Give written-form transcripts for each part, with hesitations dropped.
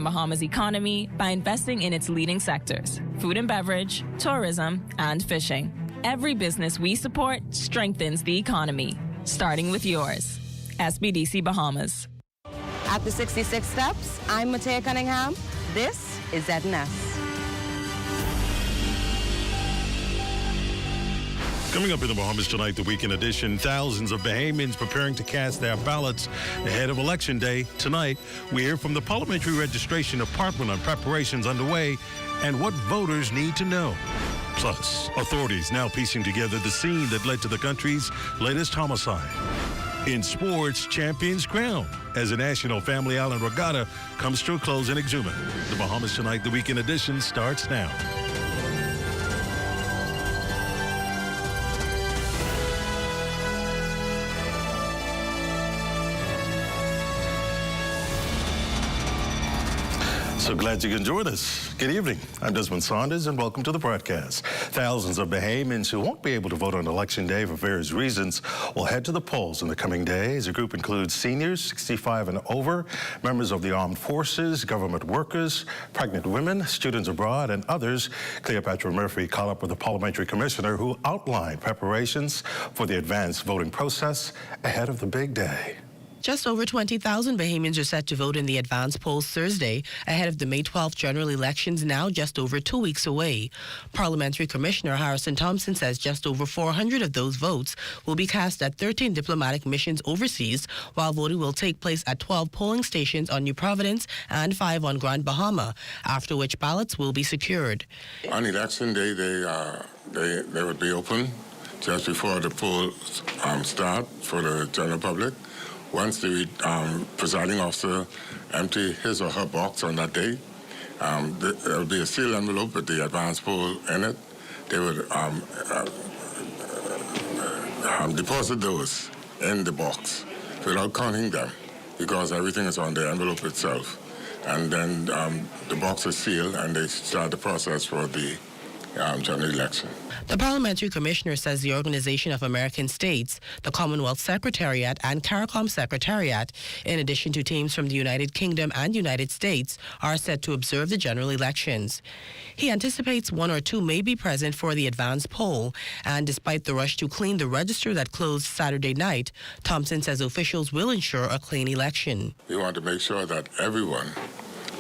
Bahamas economy by investing in its leading sectors, food and beverage, tourism, and fishing. Every business we support strengthens the economy, starting with yours. SBDC Bahamas. At the 66 Steps, I'm Matea Cunningham. This is ZNS. Coming up in the Bahamas tonight, the weekend edition, thousands of Bahamians preparing to cast their ballots ahead of Election Day. Tonight, we hear from the Parliamentary Registration Department on preparations underway and what voters need to know. Plus, authorities now piecing together the scene that led to the country's latest homicide. In sports, champions crowned as the National Family Island Regatta comes to a close in Exuman. The Bahamas tonight, the weekend edition starts now. So glad you can join us. Good evening. I'm Desmond Saunders, and welcome to the broadcast. Thousands of Bahamians who won't be able to vote on Election Day for various reasons will head to the polls in the coming days. The group includes seniors, 65 and over, members of the armed forces, government workers, pregnant women, students abroad, and others. Cleopatra Murphy caught up with the parliamentary commissioner who outlined preparations for the advanced voting process ahead of the big day. Just over 20,000 Bahamians are set to vote in the advance polls Thursday, ahead of the May 12th general elections now just over 2 weeks away. Parliamentary Commissioner Harrison Thompson says just over 400 of those votes will be cast at 13 diplomatic missions overseas, while voting will take place at 12 polling stations on New Providence and 5 on Grand Bahama, after which ballots will be secured. On election day, they would be open just before the polls start for the general public. Once the presiding officer empty his or her box on that day, there will be a sealed envelope with the advance poll in it. They would deposit those in the box without counting them, because everything is on the envelope itself. And then the box is sealed, and they start the process for the general election. The Parliamentary Commissioner says the Organization of American States, the Commonwealth Secretariat, and CARICOM Secretariat, in addition to teams from the United Kingdom and United States, are set to observe the general elections. He anticipates one or two may be present for the advance poll, and despite the rush to clean the register that closed Saturday night, Thompson says officials will ensure a clean election. We want to make sure that everyone,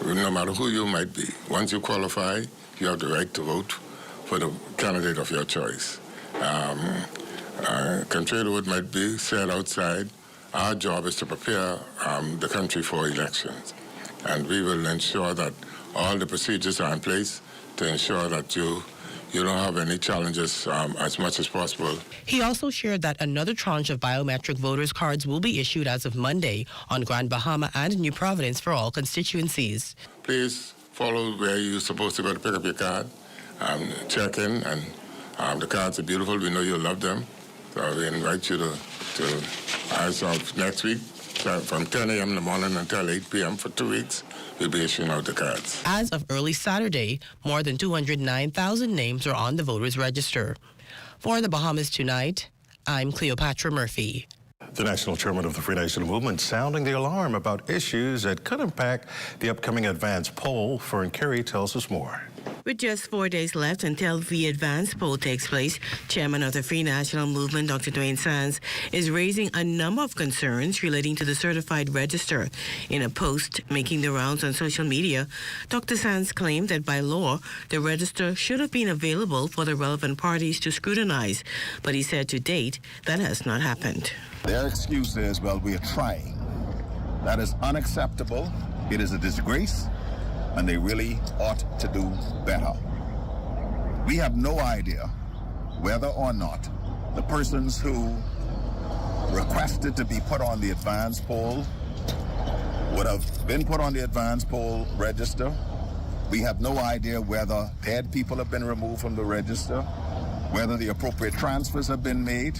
no matter who you might be, once you qualify, you have the right to vote for the candidate of your choice. Contrary to what might be said outside, our job is to prepare the country for elections. And we will ensure that all the procedures are in place to ensure that you don't have any challenges as much as possible. He also shared that another tranche of biometric voters' cards will be issued as of Monday on Grand Bahama and New Providence for all constituencies. Please follow where you're supposed to go to pick up your card. Check in, and the cards are beautiful. We know you'll love them. So we invite you to as of next week, from 10 a.m. in the morning until 8 p.m. for 2 weeks, we'll be issuing out the cards. As of early Saturday, more than 209,000 names are on the voters' register. For the Bahamas Tonight, I'm Cleopatra Murphy. The national chairman of the Free National Movement sounding the alarm about issues that could impact the upcoming advance poll. Fern Carey tells us more. With just 4 days left until the advance poll takes place, Chairman of the Free National Movement, Dr. Dwayne Sands, is raising a number of concerns relating to the certified register. In a post making the rounds on social media, Dr. Sands claimed that by law, the register should have been available for the relevant parties to scrutinize. But he said to date, that has not happened. Their excuse is, well, we are trying. That is unacceptable. It is a disgrace, and they really ought to do better. We have no idea whether or not the persons who requested to be put on the advance poll would have been put on the advance poll register. We have no idea whether dead people have been removed from the register, whether the appropriate transfers have been made.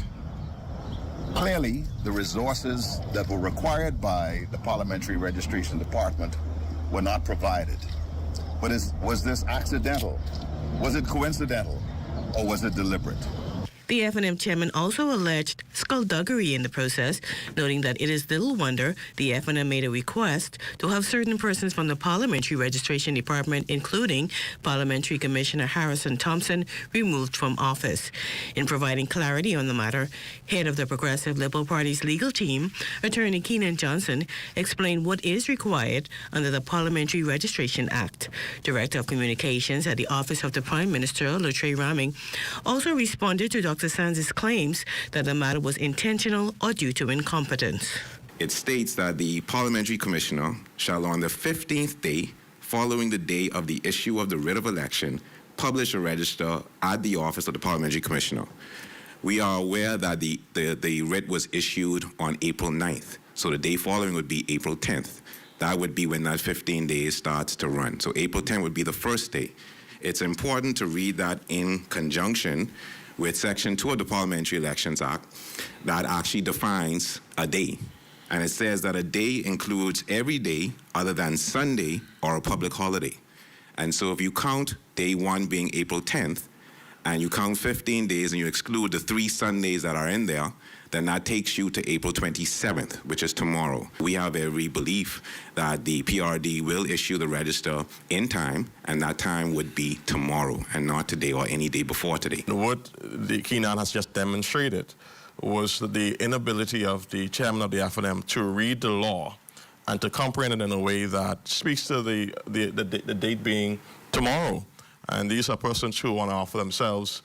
Clearly, the resources that were required by the Parliamentary Registration Department were not provided. But was this accidental? Was it coincidental? Or was it deliberate? The F&M chairman also alleged skullduggery in the process, noting that it is little wonder the F&M made a request to have certain persons from the Parliamentary Registration Department, including Parliamentary Commissioner Harrison Thompson, removed from office. In providing clarity on the matter, head of the Progressive Liberal Party's legal team, Attorney Keenan Johnson, explained what is required under the Parliamentary Registration Act. Director of Communications at the Office of the Prime Minister, Luttrell Raming, also responded to Dr. Sands' claims that the matter was intentional or due to incompetence. It states that the Parliamentary Commissioner shall, on the 15th day following the day of the issue of the writ of election, publish a register at the Office of the Parliamentary Commissioner. We are aware that the writ was issued on April 9th, so the day following would be April 10th. That would be when that 15 days starts to run. So April 10th would be the first day. It's important to read that in conjunction with Section 2 of the Parliamentary Elections Act that actually defines a day. And it says that a day includes every day other than Sunday or a public holiday. And so if you count day one being April 10th, and you count 15 days and you exclude the 3 Sundays that are in there, then that takes you to April 27th, which is tomorrow. We have every belief that the PRD will issue the register in time, and that time would be tomorrow and not today or any day before today. What the Keenan has just demonstrated was the inability of the chairman of the F&M to read the law and to comprehend it in a way that speaks to the date being tomorrow. And these are persons who want to offer themselves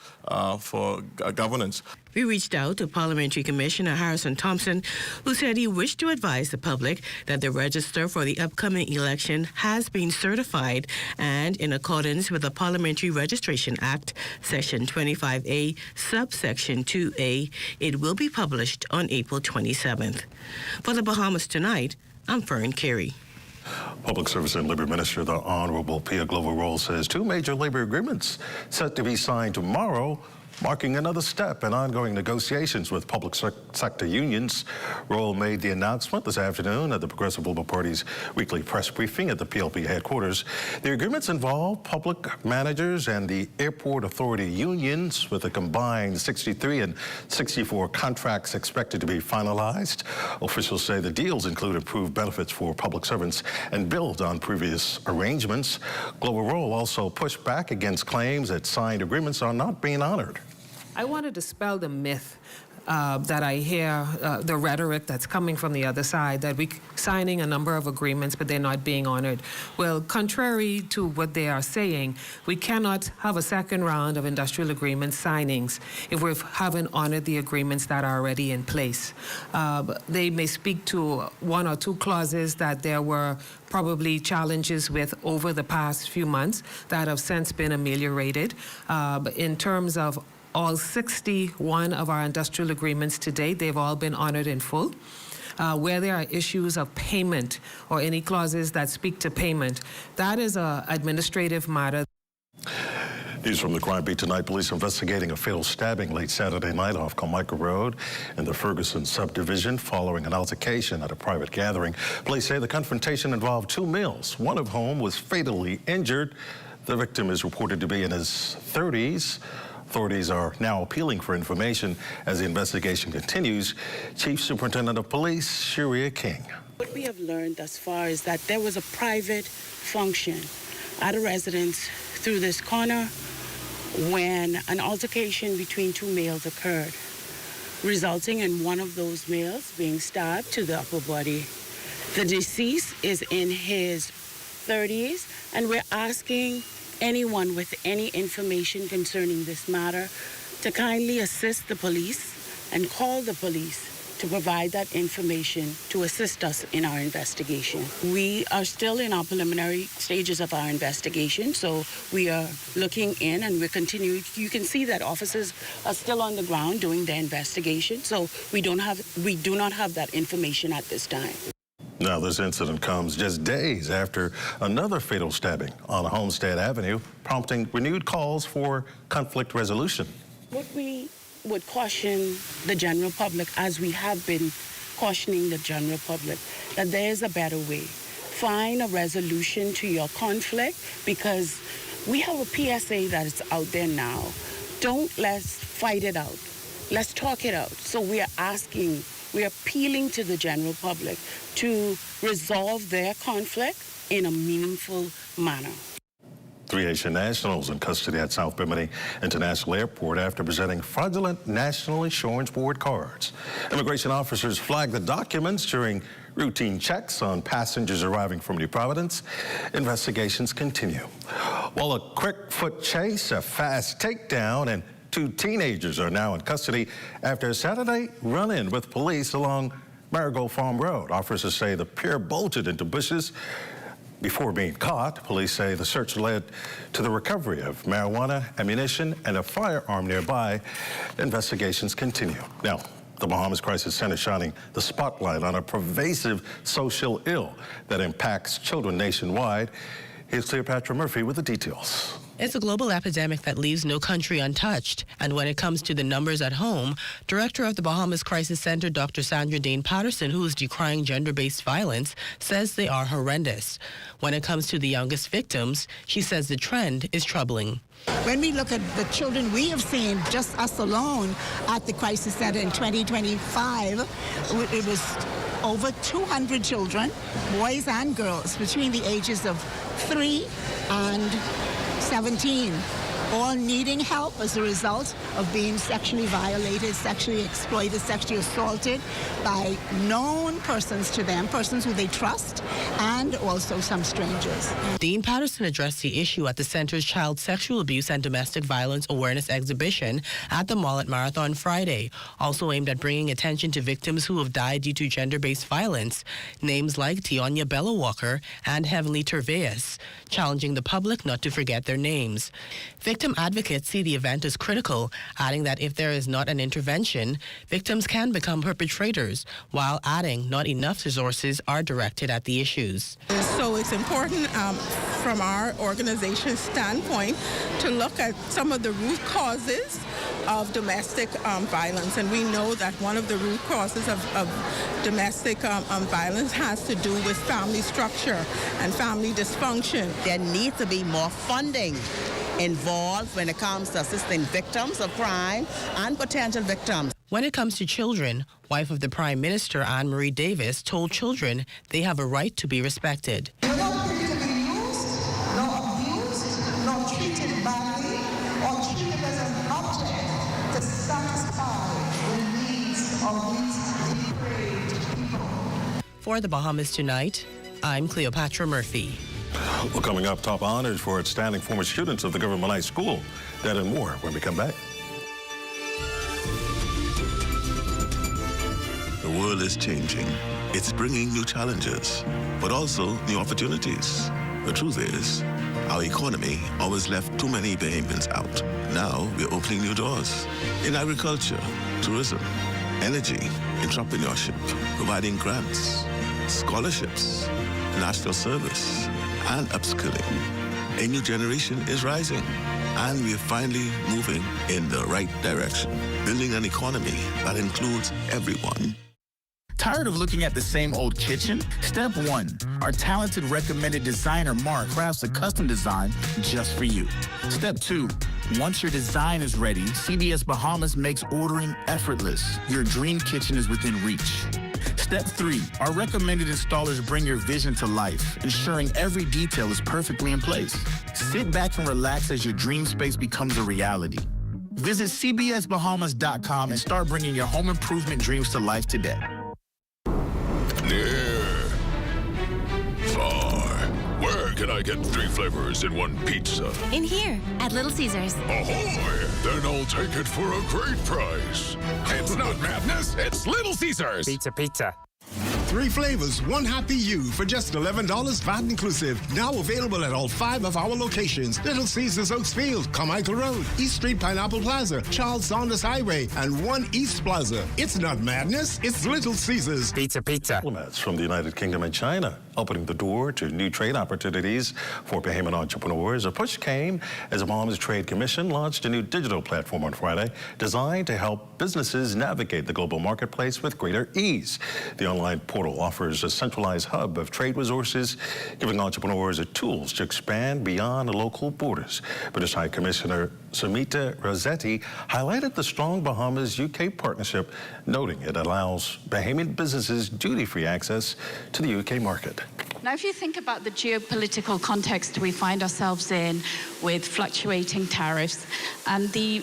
for governance. We reached out to Parliamentary Commissioner Harrison Thompson, who said he wished to advise the public that the register for the upcoming election has been certified and, in accordance with the Parliamentary Registration Act, Section 25A, subsection 2A, it will be published on April 27th. For the Bahamas Tonight, I'm Fern Carey. Public Service and Labor Minister, the Honorable Pia Glover-Roll, says 2 major labor agreements set to be signed tomorrow, marking another step in ongoing negotiations with public sector unions. Roll made the announcement this afternoon at the Progressive Liberal Party's weekly press briefing at the PLP headquarters. The agreements involve public managers and the Airport Authority unions, with a combined 63 and 64 contracts expected to be finalized. Officials say the deals include improved benefits for public servants and build on previous arrangements. Glover-Roll also pushed back against claims that signed agreements are not being honored. I want to dispel the myth that I hear, the rhetoric that's coming from the other side, that we're signing a number of agreements, but they're not being honored. Well, contrary to what they are saying, we cannot have a second round of industrial agreement signings if we haven't honored the agreements that are already in place. They may speak to 1 or 2 clauses that there were probably challenges with over the past few months that have since been ameliorated. In terms of all 61 of our industrial agreements to date, they've all been honored in full. Where there are issues of payment or any clauses that speak to payment, that is an administrative matter. News from the Crime Beat tonight. Police investigating a fatal stabbing late Saturday night off Carmichael Road in the Ferguson subdivision following an altercation at a private gathering. Police say the confrontation involved 2 males, one of whom was fatally injured. The victim is reported to be in his 30s. Authorities are now appealing for information as the investigation continues. Chief Superintendent of Police, Sharia King. What we have learned thus far is that there was a private function at a residence through this corner when an altercation between 2 males occurred, resulting in one of those males being stabbed to the upper body. The deceased is in his 30s, and we're asking anyone with any information concerning this matter to kindly assist the police and call the police to provide that information to assist us in our investigation. We are still in our preliminary stages of our investigation, so we are looking in and we're continuing. You can see that officers are still on the ground doing their investigation, so we do not have that information at this time. Now, this incident comes just days after another fatal stabbing on Homestead Avenue, prompting renewed calls for conflict resolution. What we would caution the general public, as we have been cautioning the general public, that there is a better way. Find a resolution to your conflict, because we have a PSA that is out there now. Don't let's fight it out. Let's talk it out. So we are appealing to the general public to resolve their conflict in a meaningful manner. 3 Haitian nationals in custody at South Bimini International Airport after presenting fraudulent National Insurance Board cards. Immigration officers flagged the documents during routine checks on passengers arriving from New Providence. Investigations continue. While a quick foot chase, a fast takedown, and 2 teenagers are now in custody after a Saturday run-in with police along Marigold Farm Road. Officers say the pair bolted into bushes before being caught. Police say the search led to the recovery of marijuana, ammunition, and a firearm nearby. Investigations continue. Now, the Bahamas Crisis Center shining the spotlight on a pervasive social ill that impacts children nationwide. Here's Cleopatra Murphy with the details. It's a global epidemic that leaves no country untouched. And when it comes to the numbers at home, Director of the Bahamas Crisis Center, Dr. Sandra Dane Patterson, who is decrying gender-based violence, says they are horrendous. When it comes to the youngest victims, she says the trend is troubling. When we look at the children we have seen, just us alone at the Crisis Center in 2025, it was over 200 children, boys and girls, between the ages of 3 and 17, all needing help as a result of being sexually violated, sexually exploited, sexually assaulted by known persons to them, persons who they trust, and also some strangers. Dean Patterson addressed the issue at the center's Child Sexual Abuse and Domestic Violence Awareness Exhibition at the Mall at Marathon Friday, also aimed at bringing attention to victims who have died due to gender-based violence, names like Tionya Bella Walker and Heavenly Terveus, challenging the public not to forget their names. Victim advocates see the event as critical, adding that if there is not an intervention, victims can become perpetrators, while adding not enough resources are directed at the issues. So it's important from our organization's standpoint to look at some of the root causes of domestic violence. And we know that one of the root causes of domestic violence has to do with family structure and family dysfunction. There needs to be more funding involved when it comes to assisting victims of crime and potential victims. When it comes to children, wife of the Prime Minister, Anne Marie Davis, told children they have a right to be respected. You're not free to be used, nor abused, nor treated badly, or treated as an object to satisfy the needs of these depraved people. For the Bahamas Tonight, I'm Cleopatra Murphy. Well, coming up, top honors for outstanding former students of the Government High School. That and more when we come back. The world is changing. It's bringing new challenges, but also new opportunities. The truth is, our economy always left too many Bahamians out. Now we're opening new doors in agriculture, tourism, energy, entrepreneurship, providing grants, scholarships, national service, and upskilling. A new generation is rising, and we're finally moving in the right direction, building an economy that includes everyone. Tired of looking at the same old kitchen? Step 1, our talented recommended designer Mark crafts a custom design just for you. Step 2, once your design is ready, CBS Bahamas makes ordering effortless. Your dream kitchen is within reach. Step 3, our recommended installers bring your vision to life, ensuring every detail is perfectly in place. Sit back and relax as your dream space becomes a reality. Visit cbsbahamas.com and start bringing your home improvement dreams to life today. Near, far, where can I get 3 flavors in one pizza? In here, at Little Caesars. Ahoy! Then I'll take it for a great price. It's not madness, it's Little Caesars. Pizza. 3 flavors, 1 happy you for just $11 VAT inclusive. Now available at all 5 of our locations. Little Caesars Oaksfield, Carmichael Road, East Street Pineapple Plaza, Charles Saunders Highway, and 1 East Plaza. It's not madness, it's Little Caesars. Pizza. Diplomats from the United Kingdom and China opening the door to new trade opportunities for Bahamian entrepreneurs. A push came as the Bahamas Trade Commission launched a new digital platform on Friday designed to help businesses navigate the global marketplace with greater ease. The online portal offers a centralized hub of trade resources, giving entrepreneurs the tools to expand beyond local borders. British High Commissioner Sumita Rossetti highlighted the strong Bahamas-UK partnership, noting it allows Bahamian businesses duty-free access to the UK market. Now, if you think about the geopolitical context we find ourselves in with fluctuating tariffs and the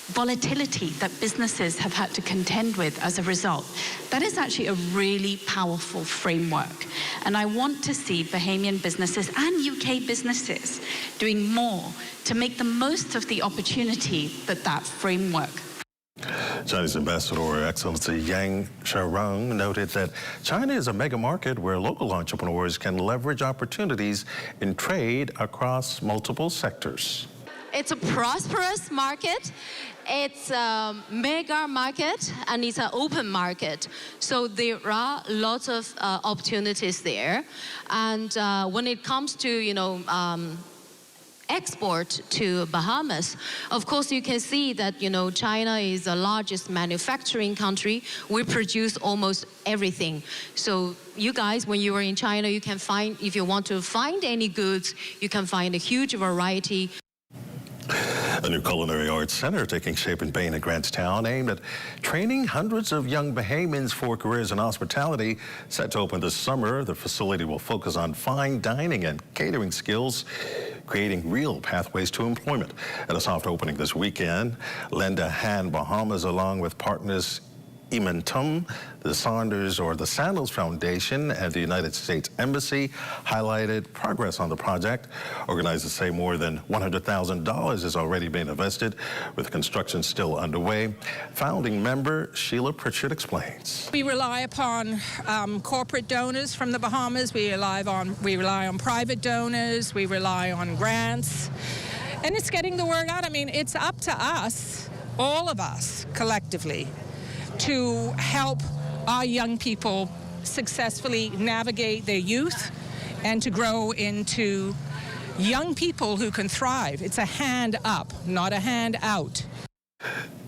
volatility that businesses have had to contend with as a result, that is actually a really powerful framework. And I want to see Bahamian businesses and UK businesses doing more to make the most of the opportunity that framework. Chinese Ambassador, Her Excellency Yang Sharong, noted that China is a mega market where local entrepreneurs can leverage opportunities in trade across multiple sectors. It's a prosperous market, it's a mega market, and it's an open market. So there are lots of opportunities there. And when it comes to, export to Bahamas, of course you can see that China is the largest manufacturing country. We produce almost everything. So you guys, when you are in China, you can find, if you want to find any goods, you can find a huge variety. A new culinary arts center taking shape in Bain and Grantstown, aimed at training hundreds of young Bahamians for careers in hospitality. Set to open this summer, the facility will focus on fine dining and catering skills, creating real pathways to employment. At a soft opening this weekend, Lend a Hand Bahamas, along with partners Imentum, the Sandals Foundation, and the United States Embassy, highlighted progress on the project. Organizers say more than $100,000 has already been invested, with construction still underway. Founding member Sheila Pritchard explains. We rely upon corporate donors from the Bahamas. We rely on private donors. We rely on grants. And it's getting the word out. I mean, it's up to us, all of us, collectively, to help our young people successfully navigate their youth and to grow into young people who can thrive. It's a hand up, not a hand out.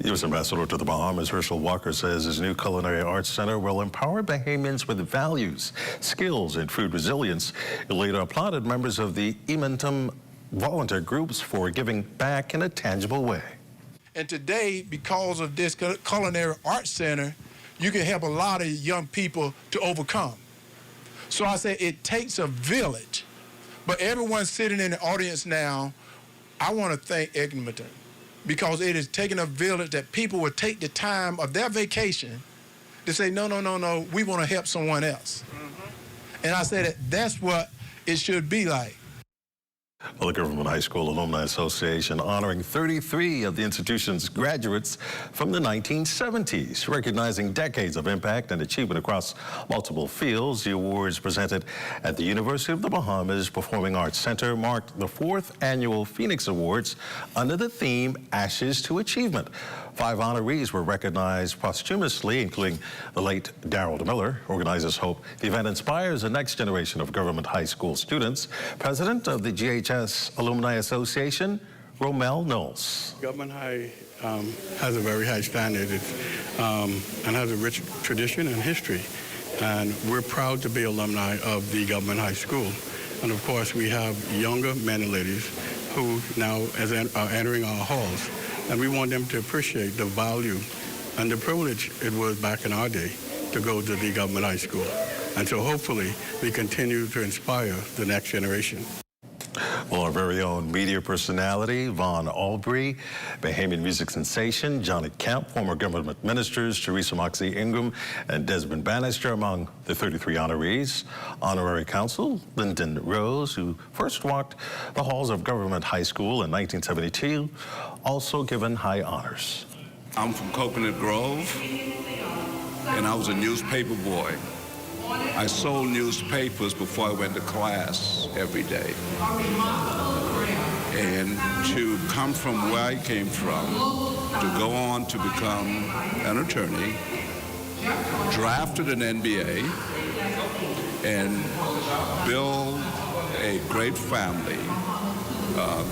U.S. Ambassador to the Bahamas, Herschel Walker, says his new culinary arts center will empower Bahamians with values, skills, and food resilience. He later applauded members of the Imentum volunteer groups for giving back in a tangible way. And today, because of this Culinary Arts Center, you can help a lot of young people to overcome. So I say it takes a village. But everyone sitting in the audience now, I want to thank Edmonton, because it is taking a village that people would take the time of their vacation to say, no, we want to help someone else. And I said that's what it should be like. Well, the Government High School Alumni Association honoring 33 of the institution's graduates from the 1970s, recognizing decades of impact and achievement across multiple fields. The awards presented at the University of the Bahamas Performing Arts Center marked the 4th annual Phoenix Awards under the theme Ashes to Achievement. 5 honorees were recognized posthumously, including the late Darrell DeMiller. Organizers hope the event inspires the next generation of government high school students. President of the GHS Alumni Association, Romel Knowles. Government High has a very high standard and has a rich tradition and history. And we're proud to be alumni of the Government High School. And of course, we have younger men and ladies who now are entering our halls. And we want them to appreciate the value and the privilege it was back in our day to go to the Government High School. And so hopefully we continue to inspire the next generation. Well, our very own media personality, Vaughn Albury, Bahamian music sensation, Johnny Kemp, former government ministers, Teresa Moxie Ingram, and Desmond Bannister among the 33 honorees. Honorary Counsel, Lyndon Rose, who first walked the halls of Government High School in 1972, also given high honors. I'm from Coconut Grove, and I was a newspaper boy. I sold newspapers before I went to class every day. And to come from where I came from, to go on to become an attorney, drafted an MBA, and build a great family,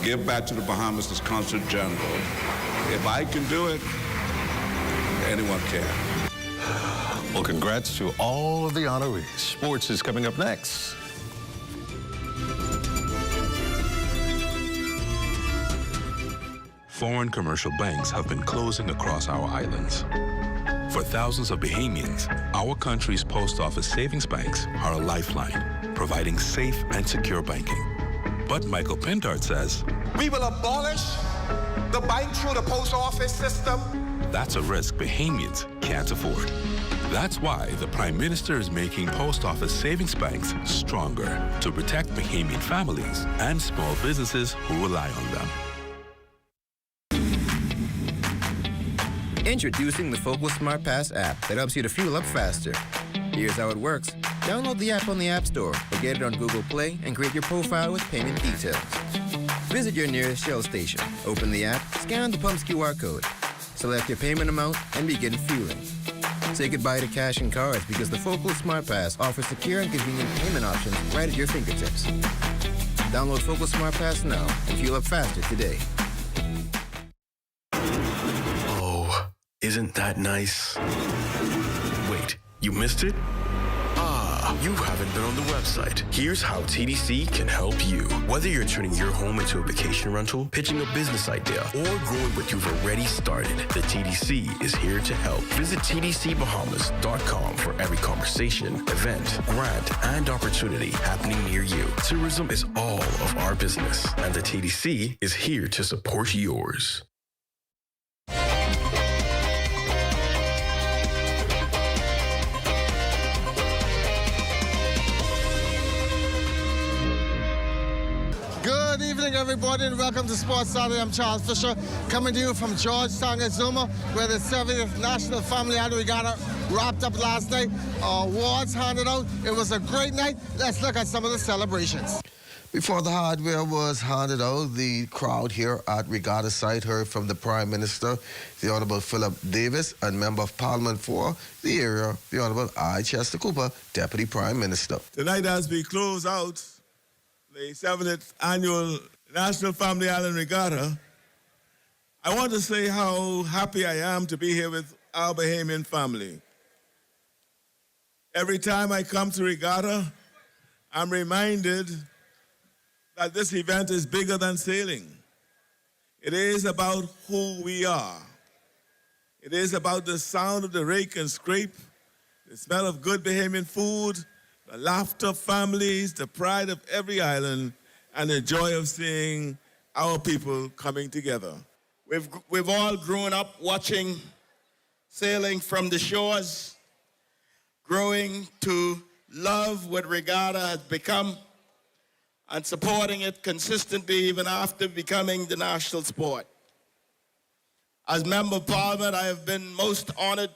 give back to the Bahamas as Consul General. If I can do it, anyone can. Well, congrats to all of the honorees. Sports is coming up next. Foreign commercial banks have been closing across our islands. For thousands of Bahamians, our country's post office savings banks are a lifeline, providing safe and secure banking. But Michael Pindart says, we will abolish the bank through the post office system. That's a risk Bahamians can't afford. That's why the Prime Minister is making post office savings banks stronger to protect Bahamian families and small businesses who rely on them. Introducing the Focal Smart Pass app that helps you to fuel up faster. Here's how it works. Download the app on the App Store or get it on Google Play and create your profile with payment details. Visit your nearest Shell station, open the app, scan the pump's QR code, select your payment amount, and begin fueling. Say goodbye to cash and cards because the Focal Smart Pass offers secure and convenient payment options right at your fingertips. Download Focal Smart Pass now and fuel up faster today. Isn't that nice? Wait, you missed it? Ah, you haven't been on the website. Here's how TDC can help you. Whether you're turning your home into a vacation rental, pitching a business idea, or growing what you've already started, the TDC is here to help. Visit tdcbahamas.com for every conversation, event, grant, and opportunity happening near you. Tourism is all of our business, and the TDC is here to support yours. Good evening, everybody, and welcome to Sports Saturday. I'm Charles Fisher, coming to you from Georgetown, Exuma, where the 70th National Family Annual Regatta wrapped up last night. Awards handed out. It was a great night. Let's look at some of the celebrations. Before the hardware was handed out, the crowd here at Regatta site heard from the Prime Minister, the Honourable Philip Davis, and Member of Parliament for the area, the Honourable I. Chester Cooper, Deputy Prime Minister. Tonight, as we close out the 7th Annual National Family Island Regatta, I want to say how happy I am to be here with our Bahamian family. Every time I come to Regatta, I'm reminded that this event is bigger than sailing. It is about who we are. It is about the sound of the rake and scrape, the smell of good Bahamian food, the laughter of families, the pride of every island, and the joy of seeing our people coming together. We've all grown up watching sailing from the shores, growing to love what regatta has become, and supporting it consistently even after becoming the national sport. As Member of Parliament, I have been most honored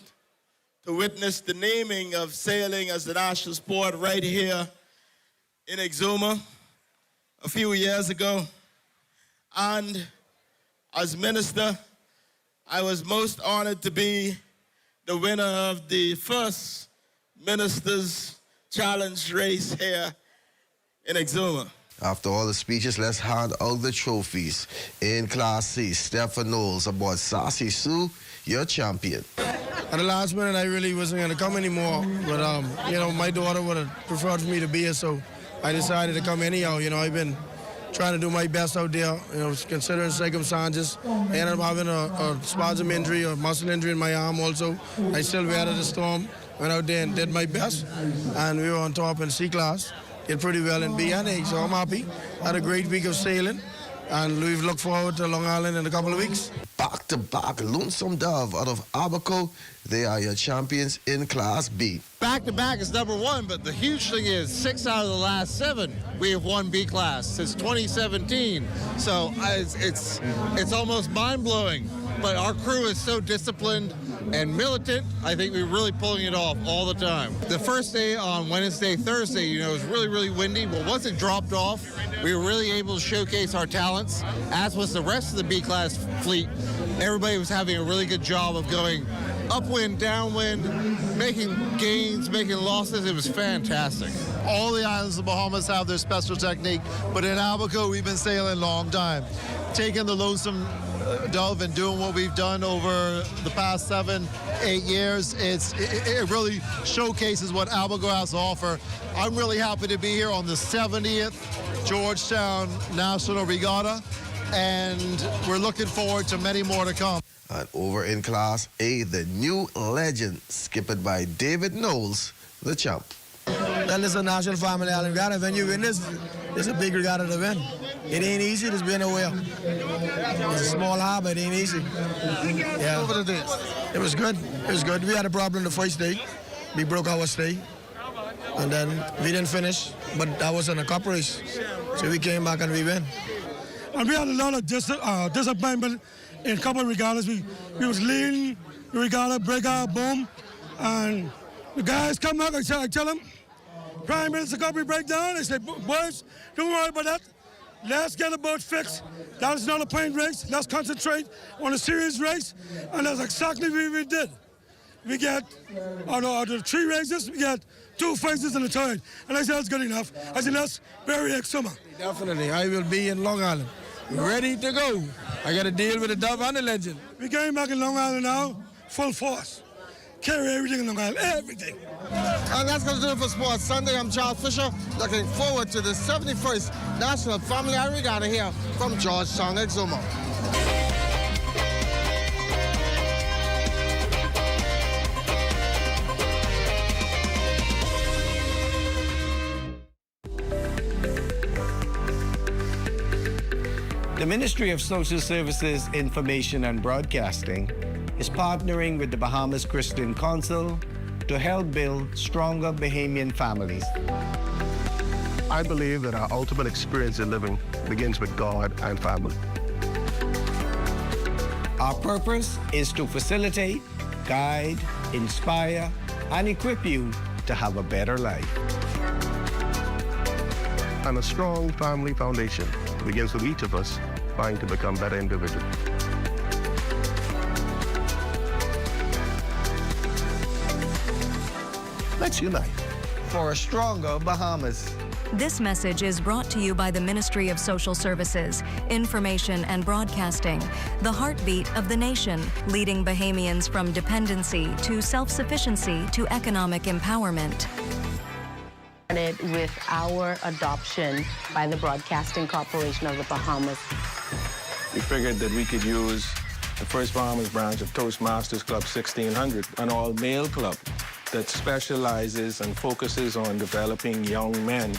to witness the naming of sailing as the national sport right here in Exuma a few years ago. And as Minister, I was most honored to be the winner of the first Minister's Challenge race here in Exuma. After all the speeches, let's hand out the trophies. In Class C, Stephen Knowles aboard Sassy Sue, your champion. At the last minute, I really wasn't going to come anymore. But, my daughter would have preferred for me to be here, so I decided to come anyhow. I've been trying to do my best out there, considering circumstances. I ended up having a spasm injury, a muscle injury in my arm also. I still weathered the storm, went out there and did my best. And we were on top in C class. Did pretty well in B and A, so I'm happy. Had a great week of sailing. And we've looked forward to Long Island in a couple of weeks. Back-to-back, Lonesome Dove out of Abaco. They are your champions in Class B. Back-to-back is number one, but the huge thing is 6 out of the last 7 we have won B class since 2017. So it's almost mind-blowing. But our crew is so disciplined and militant. I think we're really pulling it off all the time. The first day on Wednesday, Thursday, it was really, really windy. But once it dropped off, we were really able to showcase our talents, as was the rest of the B-class fleet. Everybody was having a really good job of going upwind, downwind, making gains, making losses. It was fantastic. All the islands of the Bahamas have their special technique, but in Abaco, we've been sailing a long time. Taking the lonesome dove and doing what we've done over the past 7-8 years, it really showcases what Abaco has to offer. I'm really happy to be here on the 70th Georgetown National Regatta, and we're looking forward to many more to come. And over in Class A, the new legend, skipped by David Knowles, the champ. That is a national family island regatta. When you win this, it's a big regatta to win. It ain't easy, it's been a while. It's a small harbor, it ain't easy. Yeah. Over the days. It was good. It was good. We had a problem the first day. We broke our stay. And then we didn't finish, but that was in a cup race. So we came back and we win. And we had a lot of disappointment in a couple of regattas. We was leading the regatta, break out, boom. And the guys come back, I tell them, Prime Minister Cup we break down. They say, boys, don't worry about that. Let's get the boat fixed. That is not a point race. Let's concentrate on a serious race. And that's exactly what we did. We get, out of the 3 races, we get 2 places in the third. And I said, that's good enough. I said, let's bury next summer. Definitely. I will be in Long Island, ready to go. I got to deal with the Dove and the Legend. We're getting back in Long Island now, full force. Carry everything in Long Island, everything. And that's going to do it for Sports Sunday. I'm Charles Fisher, looking forward to the 71st National Family Island Regatta here from Georgetown, Exuma. The Ministry of Social Services, Information and Broadcasting is partnering with the Bahamas Christian Council to help build stronger Bahamian families. I believe that our ultimate experience in living begins with God and family. Our purpose is to facilitate, guide, inspire, and equip you to have a better life. And a strong family foundation begins with each of us trying to become better individuals. Let's unite for a stronger Bahamas. This message is brought to you by the Ministry of Social Services, Information and Broadcasting, the heartbeat of the nation, leading Bahamians from dependency to self-sufficiency to economic empowerment. With our adoption by the Broadcasting Corporation of the Bahamas. We figured that we could use the First Bahamas branch of Toastmasters Club 1600, an all-male club that specializes and focuses on developing young men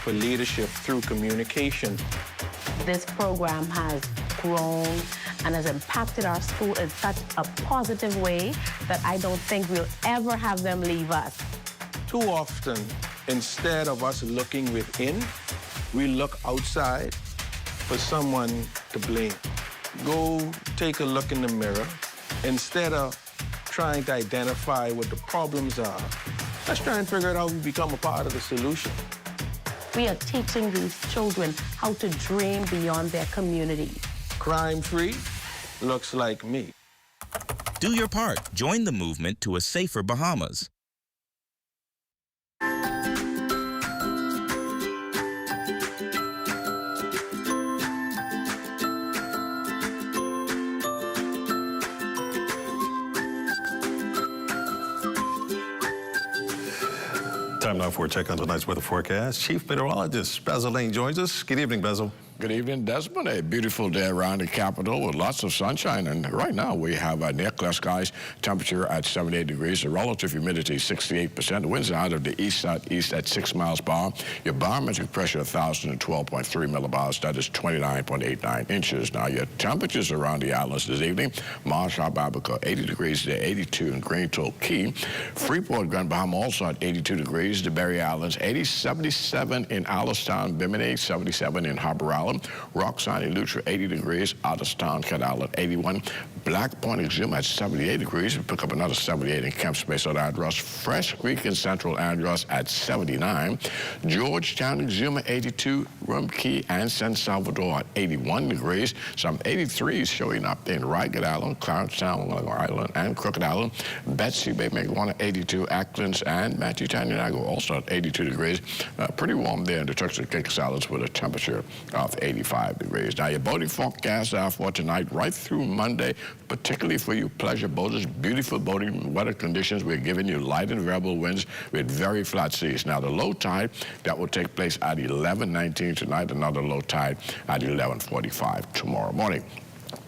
for leadership through communication. This program has grown and has impacted our school in such a positive way that I don't think we'll ever have them leave us. Too often, instead of us looking within, we look outside for someone to blame. Go take a look in the mirror. Instead of trying to identify what the problems are, let's try and figure out how we become a part of the solution. We are teaching these children how to dream beyond their community. Crime-free looks like me. Do your part. Join the movement to a safer Bahamas. Time now for a check on tonight's weather forecast. Chief Meteorologist Basil Lane joins us. Good evening, Basil. Good evening, Desmond. A beautiful day around the capital with lots of sunshine. And right now we have near clear skies, temperature at 78 degrees, the relative humidity 68%. The winds out of the east-southeast at 6 miles per hour. Your barometric pressure 1,012.3 millibars. That is 29.89 inches. Now your temperatures around the islands this evening. Marshall, Abaco, 80 degrees there, 82 in Green Toll Key. Freeport, Grand Bahama also at 82 degrees. The Berry Islands, 77 in Alistown, Bimini, 77 in Harbor Island. Rock Island, Lutra, 80 degrees. Out of Town, Cat Island, 81. Black Point Exuma at 78 degrees. We pick up another 78 in Kemp Space at Andros. Fresh Creek in Central Andros at 79. Georgetown Exuma 82. Rumkey and San Salvador at 81 degrees. Some 83s showing up in Ragged Island, Clarence Long Island, and Crooked Island. Betsy Bay Maguana 82. Acklands and Matthew Tanyanago also at 82 degrees. Pretty warm there in the Turks and Caicos Islands with a temperature of 85 degrees. Now, your boating forecast for tonight right through Monday, particularly for you pleasure boaters, beautiful boating weather conditions. We're giving you light and variable winds with very flat seas. Now, the low tide, that will take place at 11:19 tonight, another low tide at 11:45 tomorrow morning.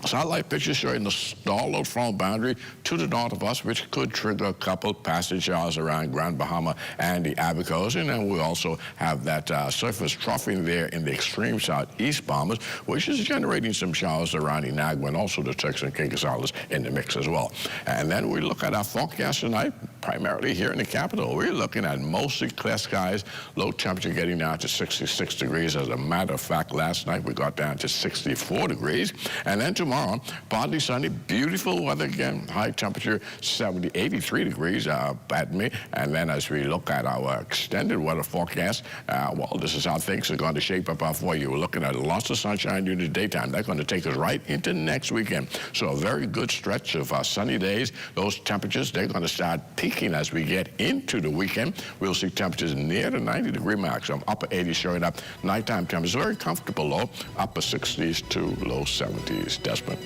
Satellite pictures showing the star-low front boundary to the north of us, which could trigger a couple passage showers around Grand Bahama and the Abacos. And then we also have that surface troughing there in the extreme southeast Bahamas, which is generating some showers around Inagua and also the Turks and Caicos Islands in the mix as well. And then we look at our forecast tonight, primarily here in the capital. We're looking at mostly clear skies, low temperature getting down to 66 degrees. As a matter of fact, last night we got down to 64 degrees. And then tomorrow, partly sunny, beautiful weather again, high temperature 83 degrees at me. And then as we look at our extended weather forecast, well, this is how things are going to shape up for you. We're looking at lots of sunshine during the daytime. That's going to take us right into next weekend. So a very good stretch of sunny days. Those temperatures, they're going to start peaking as we get into the weekend. We'll see temperatures near the 90-degree mark. Some upper 80s showing up. Nighttime temperatures very comfortable, low, upper 60s to low 70s. Desmond.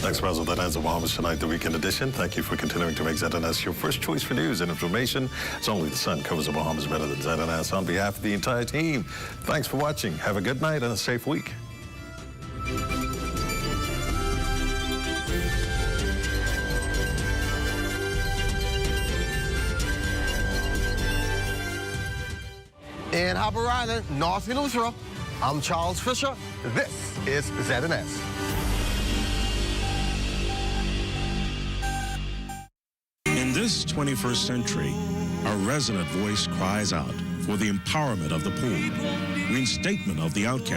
Thanks, Basil. That ends the Bahamas Tonight, the weekend edition. Thank you for continuing to make ZNS your first choice for news and information. It's only the sun covers the Bahamas better than ZNS. On behalf of the entire team, thanks for watching. Have a good night and a safe week. In Harbour Island, North Eleuthera, I'm Charles Fisher. This is ZNS. In this 21st century, a resonant voice cries out for the empowerment of the poor, reinstatement of the outcast,